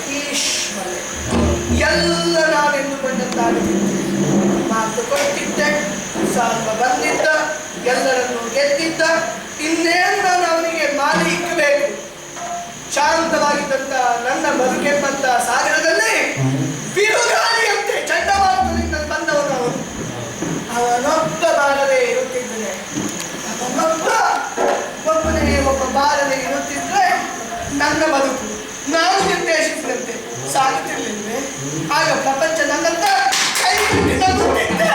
ಭೀಷ್ಮರೇ ಎಲ್ಲ ನಾನೆಂದುಕೊಂಡಂತಾಗುತ್ತಿದ್ದೆ. ಮಾತು ಕೊಟ್ಟಿದ್ದೆ, ಸಾಲ್ವ ಬಂದಿದ್ದ, ಎಲ್ಲರನ್ನು ಗೆದ್ದಿದ್ದ. ಇನ್ನೇನು ನಾನು ಅವನಿಗೆ ಮಾಲಿ ಇಕ್ಕಬೇಕು? ಶಾಂತವಾಗಿದ್ದಂತ ನನ್ನ ಬದುಕೆಂಬಂತ ಸಾಗರದಲ್ಲಿ ಬಿರುಗಾಳಿಯಂತೆ ಚಂಡಮಾರುತದಿಂದ ಬಂದವನು ಅವನು. ಅವನೊಬ್ಬ ಬಾರದೆ ಇರುತ್ತಿದ್ದರೆ, ಒಬ್ಬನೇ ಒಬ್ಬ ಬಾರದೆ ಇರುತ್ತಿದ್ರೆ ನನ್ನ ಬದುಕು ನಾನು ನಿರ್ದೇಶಿಸಿದಂತೆ ಸಾಗುತ್ತಿರಲಿಲ್ವೇ? ಆಗ ಪ್ರಪಂಚ ನನ್ನಂತ ಕೈ ಬಿಟ್ಟು ನಗುತ್ತಿದ್ದೆ.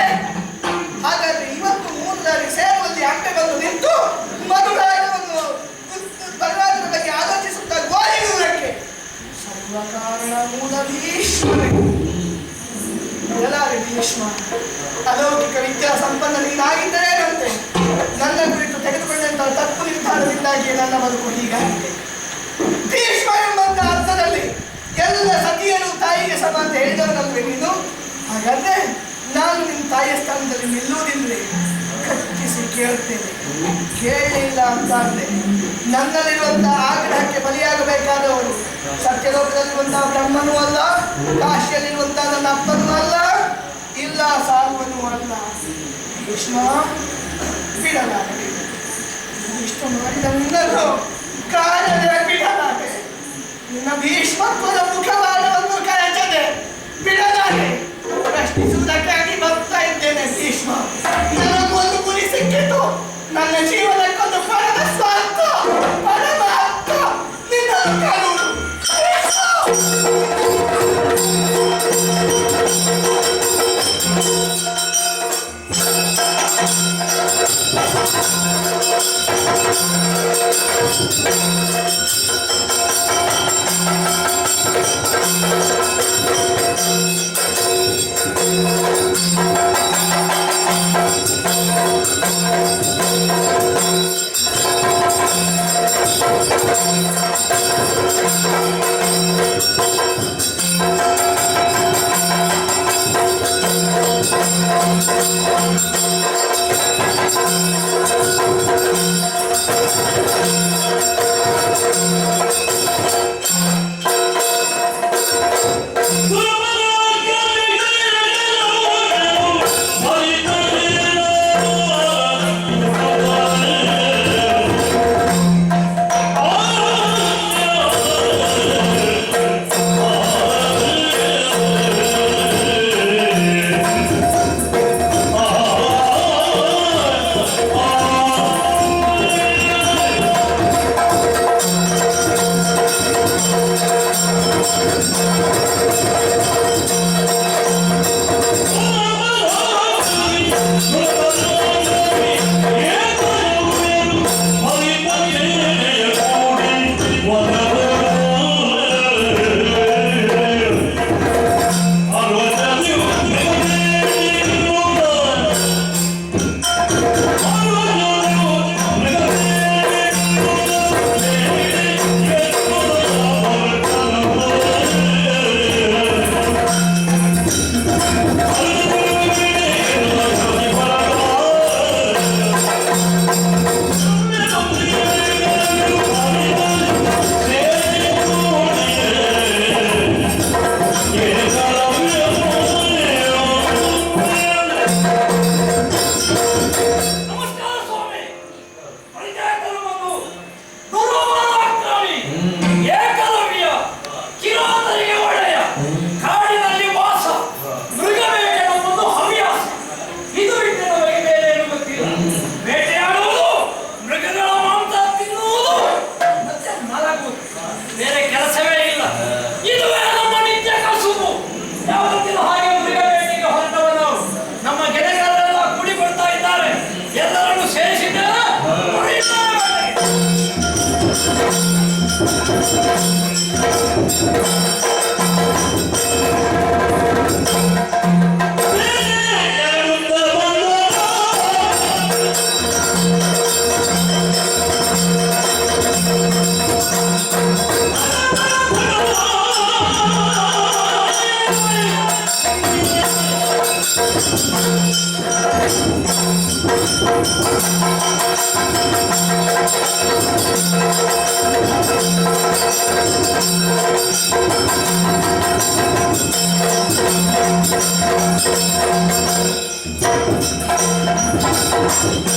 ಹಾಗಾದ್ರೆ ಇವತ್ತು 3 ದಾರಿ ಸೇರುವಲ್ಲಿ ಅಡ್ಡೆ ಬಂದು ನಿಂತು ಮಧುರಾಯವನ್ನು ಬಲವಾದದ ಬಗ್ಗೆ ಆಲೋಚಿಸುತ್ತಾ ಗೋಳಿಗುವುದಕ್ಕೆ ಸರ್ವಕಾರಣ ಮೂಲ ಭೀಷ್ಮರೇ. ಭೀಷ್ಮ ಅಲೌಕಿಕ ವಿದ್ಯಾ ಸಂಪನ್ನ ನೀನಾಗಿದ್ದರೇನಂತೆ ನನ್ನ ಕುರಿತು ತೆಗೆದುಕೊಂಡಂತಹ ತಪ್ಪು ನಿರ್ಧಾರದಿಂದಾಗಿ ನನ್ನ ಬದುಕು ಹೀಗಾಗಿದೆ. ಭೀಷ್ಮ ಎಂಬಂತ ಅರ್ಥದಲ್ಲಿ ಎಲ್ಲ ಸತಿಯರು ತಾಯಿಗೆ ಸಮ ಅಂತ ಹೇಳಿದವನಲ್ವೇ ನೀನು? ಹಾಗಾದ್ರೆ ನಾನು ನಿನ್ನ ತಾಯಿಯ ಸ್ಥಾನದಲ್ಲಿ ನಿಲ್ಲುವುದಿಲ್ಲವೇ? ಕಟ್ಟಿಸಿ ಕೇಳ್ತೇನೆ. ಕೇಳಲಿಲ್ಲ ಅಂತ ಅಂದ್ರೆ ನನ್ನಲ್ಲಿರುವಂತಹ ಆಗ್ರಹಕ್ಕೆ ಬಲಿಯಾಗಬೇಕಾದವರು ಸತ್ಯಲೋಕದಲ್ಲಿರುವಂತಹ ಬ್ರಹ್ಮನೂ ಅಲ್ಲ, ಕಾಶಿಯಲ್ಲಿರುವಂತಹ ನನ್ನ ಅಪ್ಪನೂ ಅಲ್ಲ, ಇಲ್ಲ ಸಾಲ್ವನೂ ಅಲ್ಲ. ಭೀಷ್ಮ ಬಿಡಲಾರೆ. ಇಷ್ಟು ಮಾಡಿದ ನಿನ್ನನ್ನು ಕಾಣದೆ ಬಿಡಲಾರೆ. ನಿನ್ನ ಭೀಷ್ಮತ್ವದ ಮುಖವಾಡವನ್ನು ಕಳಚದೆ ಬಿಡಲಾರೆ. ಪ್ರಶ್ನಿಸುವುದಕ್ಕಾಗಿ ಬರ್ತಾ ಇದ್ದೇನೆ ಭೀಷ್ಮ. ನನಗೊಂದು ಗುರಿ ಸಿಕ್ಕಿತು. ನನ್ನ ಜೀವನಕ್ಕೊಂದು ಪರಮ ಸ್ವಾರ್ಥ, ಪರಮ ಹಕ್ಕ ನಿನ್ನ ಕಾನೂನು. Thank